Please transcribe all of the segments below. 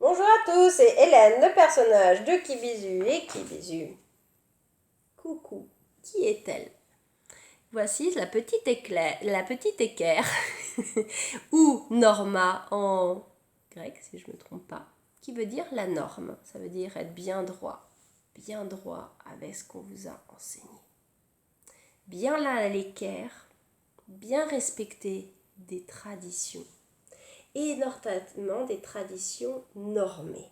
Bonjour à tous, c'est Hélène, le personnage de Qui Bisu et Qui Bisu. Coucou, qui est-elle? Voici la petite équerre, ou norma en grec, si je ne me trompe pas, qui veut dire la norme. Ça veut dire être bien droit avec ce qu'on vous a enseigné. Bien là à l'équerre, bien respecter des traditions. Et notamment des traditions normées.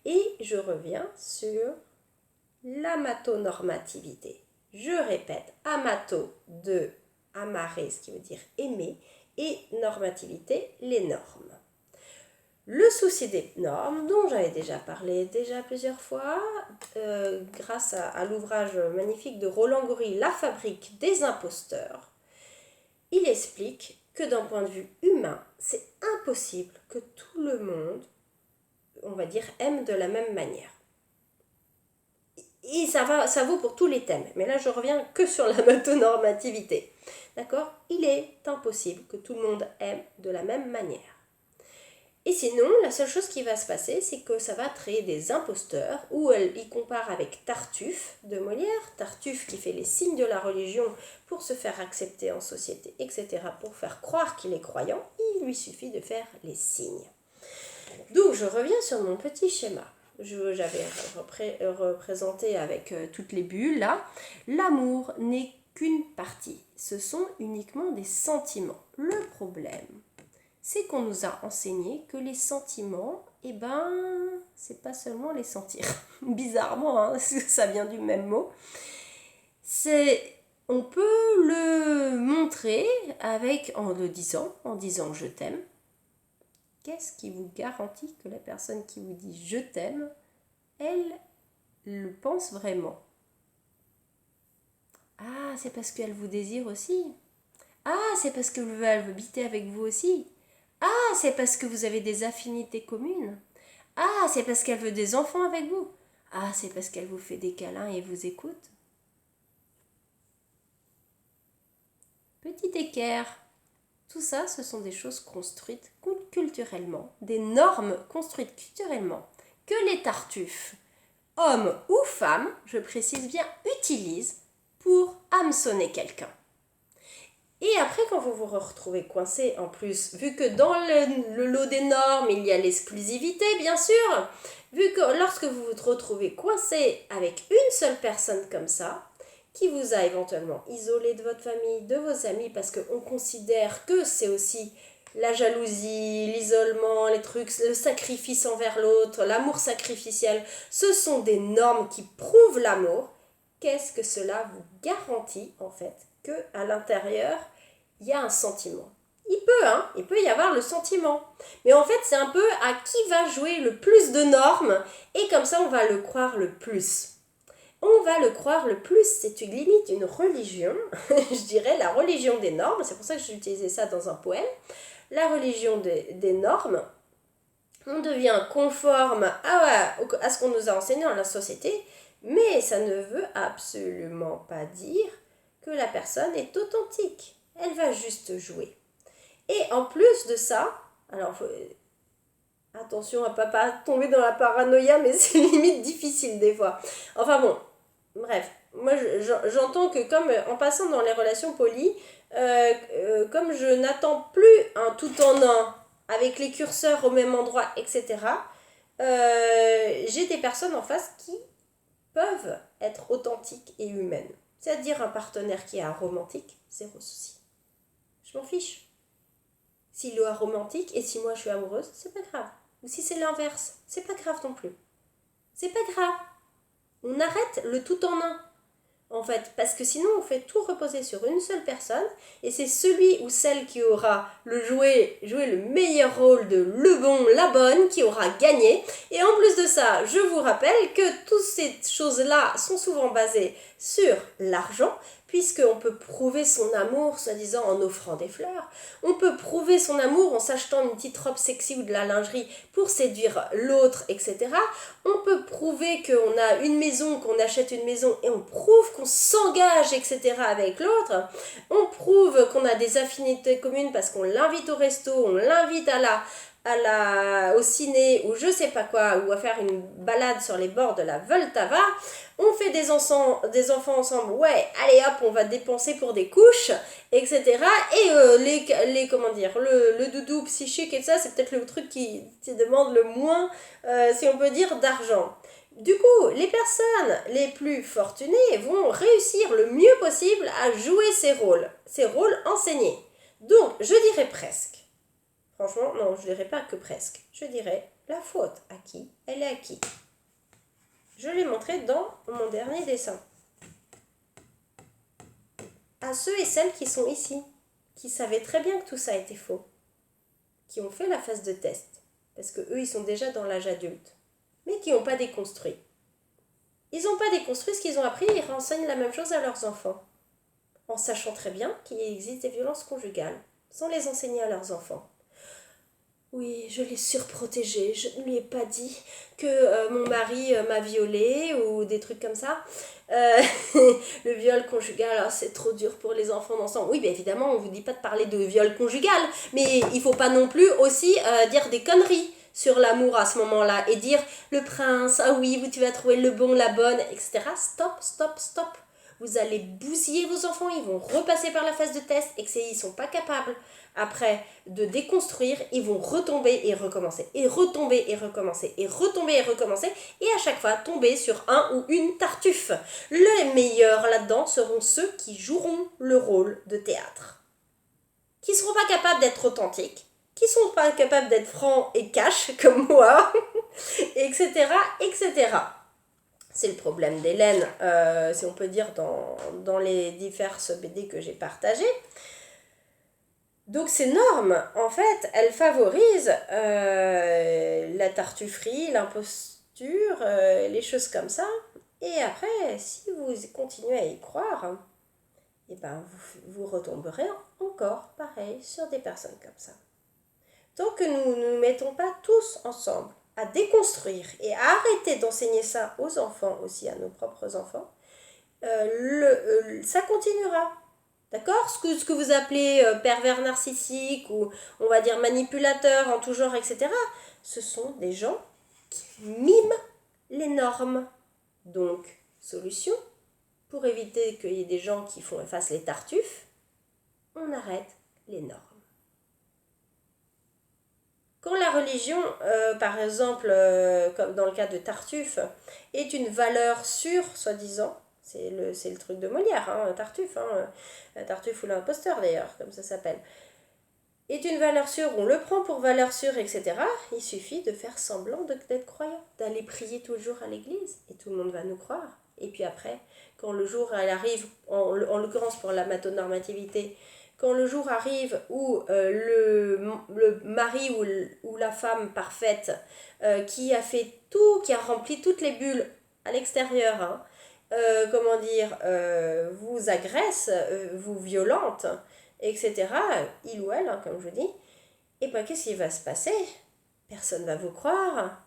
Et je reviens sur l'amatonormativité. Je répète, amato de amarrer, ce qui veut dire aimer, et normativité, les normes. Le souci des normes, dont j'avais déjà parlé plusieurs fois, grâce à l'ouvrage magnifique de Roland Gori, La fabrique des imposteurs, il explique que d'un point de vue humain, c'est impossible que tout le monde, on va dire, aime de la même manière. Et ça vaut pour tous les thèmes, mais là je reviens que sur la matonormativité. D'accord? Il est impossible que tout le monde aime de la même manière. Et sinon, la seule chose qui va se passer, c'est que ça va créer des imposteurs, où il compare avec Tartuffe de Molière, Tartuffe qui fait les signes de la religion pour se faire accepter en société, etc., pour faire croire qu'il est croyant, il lui suffit de faire les signes. Donc je reviens sur mon petit schéma. J'avais représenté avec toutes les bulles là. L'amour n'est qu'une partie, ce sont uniquement des sentiments. Le problème, c'est qu'on nous a enseigné que les sentiments, c'est pas seulement les sentir. Bizarrement, hein, ça vient du même mot. On peut le montrer en disant je t'aime. Qu'est-ce qui vous garantit que la personne qui vous dit je t'aime, elle le pense vraiment? Ah, c'est parce qu'elle vous désire aussi. Ah, c'est parce qu'elle veut habiter avec vous aussi. Ah, c'est parce que vous avez des affinités communes. Ah, c'est parce qu'elle veut des enfants avec vous. Ah, c'est parce qu'elle vous fait des câlins et vous écoute. Petit équerre. Tout ça, ce sont des choses construites culturellement, des normes construites culturellement, que les tartuffes, hommes ou femmes, je précise bien, utilisent pour hameçonner quelqu'un. Et après, quand vous vous retrouvez coincé, en plus, vu que dans le lot des normes, il y a l'exclusivité, bien sûr, vu que lorsque vous vous retrouvez coincé avec une seule personne comme ça, qui vous a éventuellement isolé de votre famille, de vos amis, parce qu'on considère que c'est aussi la jalousie, l'isolement, les trucs, le sacrifice envers l'autre, l'amour sacrificiel, ce sont des normes qui prouvent l'amour. Qu'est-ce que cela vous garantit, en fait, qu'à l'intérieur, il y a un sentiment? Il peut y avoir le sentiment. Mais en fait, c'est un peu à qui va jouer le plus de normes, et comme ça, on va le croire le plus. On va le croire le plus, c'est limite une religion, je dirais la religion des normes, c'est pour ça que j'ai utilisé ça dans un poème, la religion des normes. On devient conforme à ce qu'on nous a enseigné dans la société, mais ça ne veut absolument pas dire que la personne est authentique. Elle va juste jouer. Et en plus de ça, alors attention à ne pas tomber dans la paranoïa, mais c'est limite difficile des fois. Enfin bon, bref, moi j'entends que comme en passant dans les relations polies, comme je n'attends plus un tout en un avec les curseurs au même endroit, etc., j'ai des personnes en face qui peuvent être authentiques et humaines. C'est-à-dire un partenaire qui est aromantique, zéro souci. Je m'en fiche. S'il est aromantique et si moi je suis amoureuse, c'est pas grave. Ou si c'est l'inverse, c'est pas grave non plus. C'est pas grave. On arrête le tout en un. En fait, parce que sinon on fait tout reposer sur une seule personne et c'est celui ou celle qui aura joué le meilleur rôle de le bon, la bonne, qui aura gagné. Et en plus de ça, je vous rappelle que toutes ces choses-là sont souvent basées sur l'argent, puisqu'on peut prouver son amour, soi-disant en offrant des fleurs. On peut prouver son amour en s'achetant une petite robe sexy ou de la lingerie pour séduire l'autre, etc. On peut prouver qu'on a une maison, qu'on achète une maison et on prouve qu'on s'engage, etc. avec l'autre. On prouve qu'on a des affinités communes parce qu'on l'invite au resto, on l'invite à la au ciné ou je sais pas quoi, ou à faire une balade sur les bords de la Vltava, on fait des enfants ensemble, ouais, allez hop, on va dépenser pour des couches, etc. Et comment dire, le doudou psychique et tout ça, c'est peut-être le truc qui demande le moins, si on peut dire, d'argent. Du coup, les personnes les plus fortunées vont réussir le mieux possible à jouer ces rôles enseignés. Donc, je dirais presque. Franchement, non, je dirais pas que presque. Je dirais la faute à qui elle est à qui. Je l'ai montré dans mon dernier dessin. À ceux et celles qui sont ici, qui savaient très bien que tout ça était faux, qui ont fait la phase de test, parce que eux, ils sont déjà dans l'âge adulte, mais qui n'ont pas déconstruit. Ils n'ont pas déconstruit ce qu'ils ont appris, ils renseignent la même chose à leurs enfants, en sachant très bien qu'il existe des violences conjugales, sans les enseigner à leurs enfants. Oui, je l'ai surprotégé, je ne lui ai pas dit que mon mari m'a violée ou des trucs comme ça. Le viol conjugal, c'est trop dur pour les enfants d'ensemble. Oui, bien évidemment, on ne vous dit pas de parler de viol conjugal, mais il ne faut pas non plus aussi dire des conneries sur l'amour à ce moment-là et dire le prince, ah oui, tu vas trouver le bon, la bonne, etc. Stop, stop, stop. Vous allez bousiller vos enfants, ils vont repasser par la phase de test et qu'ils ne sont pas capables après de déconstruire, ils vont retomber et recommencer, et retomber et recommencer, et retomber et recommencer, et à chaque fois tomber sur un ou une tartuffe. Les meilleurs là-dedans seront ceux qui joueront le rôle de théâtre, qui ne seront pas capables d'être authentiques, qui ne sont pas capables d'être francs et cash comme moi, etc., etc. C'est le problème d'Hélène, si on peut dire, dans les diverses BD que j'ai partagées. Donc ces normes, en fait, elles favorisent la tartufferie, l'imposture, les choses comme ça. Et après, si vous continuez à y croire, eh ben vous retomberez encore, pareil, sur des personnes comme ça. Tant que nous ne nous mettons pas tous ensemble à déconstruire et à arrêter d'enseigner ça aux enfants aussi, à nos propres enfants, ça continuera. D'accord? Ce que vous appelez pervers narcissique ou on va dire manipulateur en tout genre, etc. Ce sont des gens qui miment les normes. Donc, solution, pour éviter qu'il y ait des gens qui fassent les tartuffes, on arrête les normes. Quand la religion, par exemple, comme dans le cas de Tartuffe, est une valeur sûre, soi-disant, c'est le truc de Molière, Tartuffe, Tartuffe ou l'imposteur d'ailleurs, comme ça s'appelle, est une valeur sûre, on le prend pour valeur sûre, etc., il suffit de faire semblant d'être croyant, d'aller prier tout le jour à l'église, et tout le monde va nous croire. Et puis après, quand le jour elle arrive, en l'occurrence pour la matonormativité, quand le jour arrive où le mari ou la femme parfaite qui a fait tout, qui a rempli toutes les bulles à l'extérieur, vous agresse, vous violente, etc., il ou elle, comme je dis, et bien qu'est-ce qui va se passer? Personne ne va vous croire.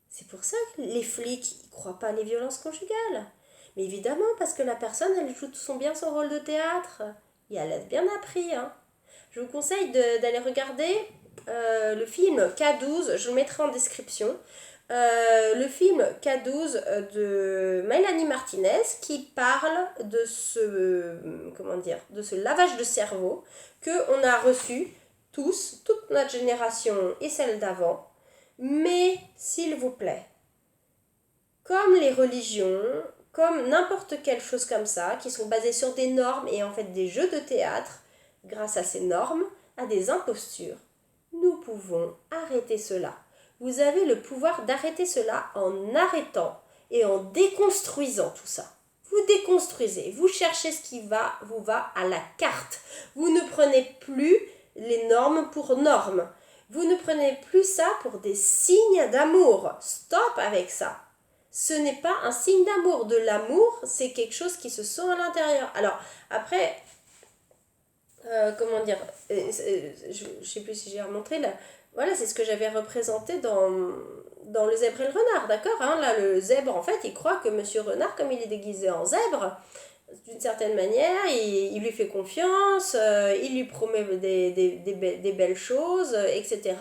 C'est pour ça que les flics ne croient pas à les violences conjugales. Mais évidemment, parce que la personne, elle joue bien son rôle de théâtre. Et elle a bien appris. Je vous conseille d'aller regarder le film K12, je le mettrai en description. Le film K12 de Mélanie Martinez qui parle de ce lavage de cerveau qu'on a reçu tous, toute notre génération et celle d'avant. Mais, s'il vous plaît, comme les religions, comme n'importe quelle chose comme ça, qui sont basées sur des normes et en fait des jeux de théâtre, grâce à ces normes, à des impostures, nous pouvons arrêter cela. Vous avez le pouvoir d'arrêter cela en arrêtant et en déconstruisant tout ça. Vous déconstruisez, vous cherchez ce qui vous va à la carte. Vous ne prenez plus les normes pour normes. Vous ne prenez plus ça pour des signes d'amour. Stop avec ça. Ce n'est pas un signe d'amour. De l'amour, c'est quelque chose qui se sent à l'intérieur. Alors, après, je ne sais plus si j'ai remontré là. Voilà, c'est ce que j'avais représenté dans le zèbre et le renard, d'accord, là, le zèbre, en fait, il croit que Monsieur Renard, comme il est déguisé en zèbre, d'une certaine manière, il lui fait confiance, il lui promet des belles choses, etc.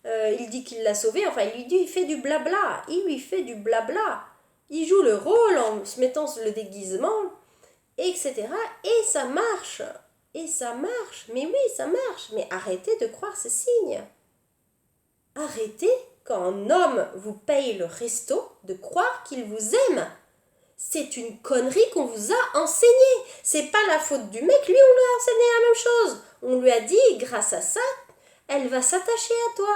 Il dit qu'il l'a sauvé, enfin il lui dit, il fait du blabla, il lui fait du blabla. Il joue le rôle en se mettant le déguisement, etc. Et ça marche. Et ça marche. Mais oui, ça marche. Mais arrêtez de croire ces signes. Arrêtez, quand un homme vous paye le resto, de croire qu'il vous aime. C'est une connerie qu'on vous a enseignée. C'est pas la faute du mec, lui on lui a enseigné la même chose. On lui a dit, grâce à ça, elle va s'attacher à toi.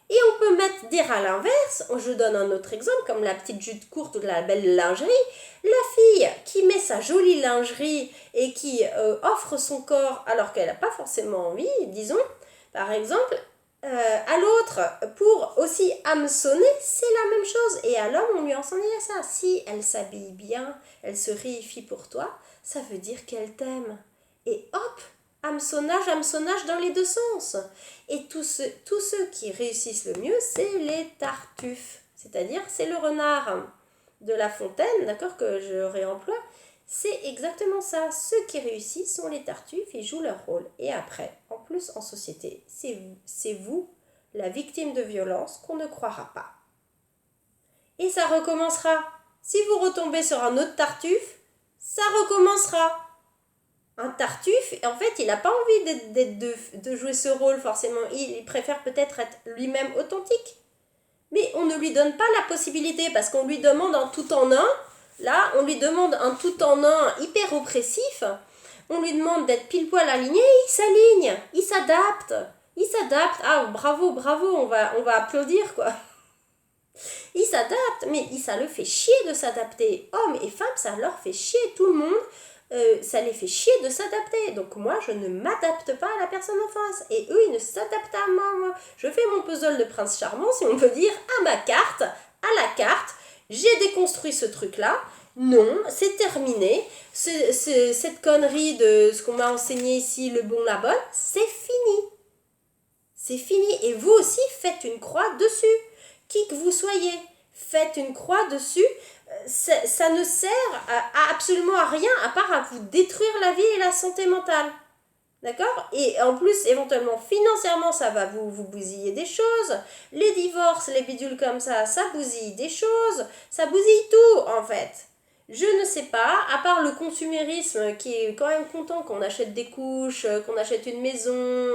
Et on peut dire à l'inverse, je donne un autre exemple, comme la petite jupe courte ou la belle lingerie. La fille qui met sa jolie lingerie et qui offre son corps alors qu'elle n'a pas forcément envie, disons, par exemple, à l'autre pour aussi hameçonner, c'est la même chose. Et à l'homme, on lui enseignait ça. Si elle s'habille bien, elle se réifie pour toi, ça veut dire qu'elle t'aime. Et hop, hameçonnage dans les deux sens. Et tous ceux qui réussissent le mieux, c'est les tartuffes. C'est-à-dire, c'est le renard de La Fontaine, d'accord, que je réemploie. C'est exactement ça. Ceux qui réussissent sont les tartuffes, ils jouent leur rôle. Et après, en plus en société, c'est vous, la victime de violence, qu'on ne croira pas. Et ça recommencera. Si vous retombez sur un autre tartuffe, ça recommencera. Un tartuffe, en fait, il n'a pas envie de jouer ce rôle forcément. Il préfère peut-être être lui-même authentique. Mais on ne lui donne pas la possibilité parce qu'on lui demande un tout en un. Là, on lui demande un tout en un hyper oppressif. On lui demande d'être pile poil aligné, il s'aligne, il s'adapte. Il s'adapte. Ah, bravo, on va applaudir, quoi. Il s'adapte, mais ça le fait chier de s'adapter. Hommes et femmes, ça leur fait chier, tout le monde. Ça les fait chier de s'adapter. Donc moi, je ne m'adapte pas à la personne en face. Et eux, ils ne s'adaptent à moi. Je fais mon puzzle de prince charmant, si on peut dire, à ma carte, à la carte. J'ai déconstruit ce truc-là. Non, c'est terminé. Cette connerie de ce qu'on m'a enseigné ici, le bon, la bonne, c'est fini. C'est fini. Et vous aussi, faites une croix dessus. Qui que vous soyez, faites une croix dessus. Ça ne sert absolument à rien à part à vous détruire la vie et la santé mentale. D'accord? Et en plus, éventuellement, financièrement, ça va vous bousiller des choses. Les divorces, les bidules comme ça bousille des choses. Ça bousille tout, en fait. Je ne sais pas, à part le consumérisme qui est quand même content qu'on achète des couches, qu'on achète une maison,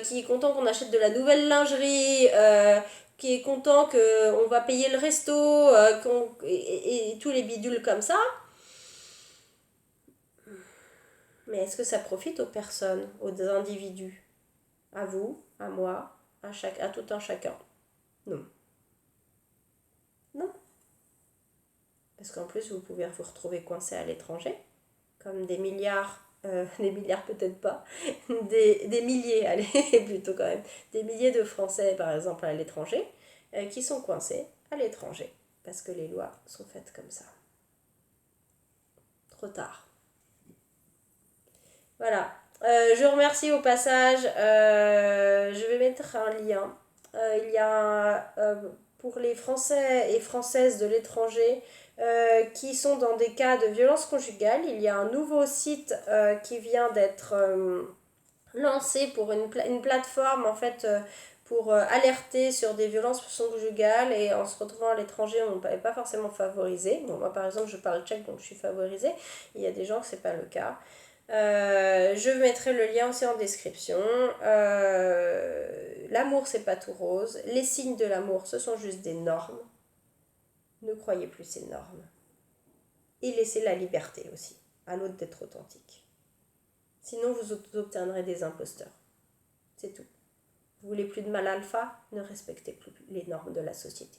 qui est content qu'on achète de la nouvelle lingerie, qui est content qu'on va payer le resto, et tous les bidules comme ça. Mais est-ce que ça profite aux personnes, aux individus? À vous, à moi, à tout un chacun? Non. Non. Parce qu'en plus, vous pouvez vous retrouver coincé à l'étranger, comme des milliards, des milliards peut-être pas, des milliers, allez, plutôt quand même, des milliers de Français, par exemple, à l'étranger, qui sont coincés à l'étranger, parce que les lois sont faites comme ça. Trop tard. Voilà. Je remercie au passage. Je vais mettre un lien. Il y a pour les Français et Françaises de l'étranger qui sont dans des cas de violence conjugale, il y a un nouveau site qui vient d'être lancé pour une plateforme en fait pour alerter sur des violences conjugales, et en se retrouvant à l'étranger on n'est pas forcément favorisé. Bon, moi par exemple je parle tchèque donc je suis favorisée, il y a des gens que c'est pas le cas. Je mettrai le lien aussi en description. L'amour c'est pas tout rose, les signes de l'amour ce sont juste des normes. Ne croyez plus ces normes et laissez la liberté aussi à l'autre d'être authentique. Sinon vous obtiendrez des imposteurs. C'est tout. Vous voulez plus de mal alpha? Ne respectez plus les normes de la société.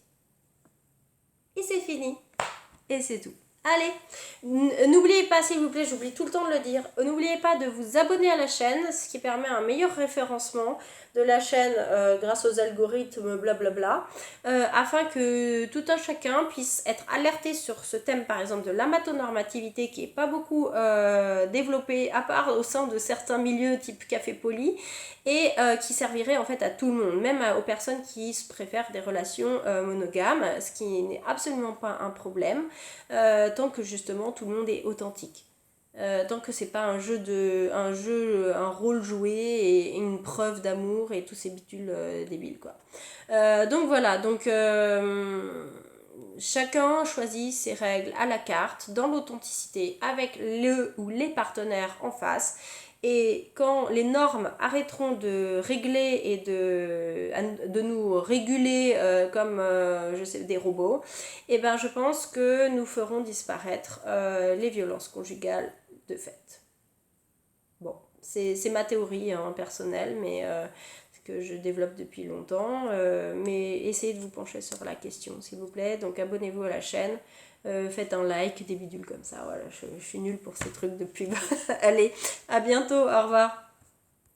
Et c'est fini. Et c'est tout. Allez, n'oubliez pas, s'il vous plaît, j'oublie tout le temps de le dire, n'oubliez pas de vous abonner à la chaîne, ce qui permet un meilleur référencement de la chaîne grâce aux algorithmes blablabla, afin que tout un chacun puisse être alerté sur ce thème, par exemple de l'amatonormativité, qui n'est pas beaucoup développé, à part au sein de certains milieux type Café Poli, et qui servirait en fait à tout le monde, même aux personnes qui préfèrent des relations monogames, ce qui n'est absolument pas un problème. tant que justement tout le monde est authentique. Tant que c'est pas un rôle joué et une preuve d'amour et tous ces bidules débiles quoi. Donc voilà, donc chacun choisit ses règles à la carte, dans l'authenticité, avec le ou les partenaires en face. Et quand les normes arrêteront de régler et de nous réguler comme je sais, des robots, et ben je pense que nous ferons disparaître les violences conjugales de fait. Bon, c'est ma théorie hein, personnelle, mais que je développe depuis longtemps. Mais essayez de vous pencher sur la question, s'il vous plaît. Donc abonnez-vous à la chaîne. Faites un like, des bidules comme ça. Voilà, je suis nulle pour ces trucs de pub. Allez, à bientôt, au revoir.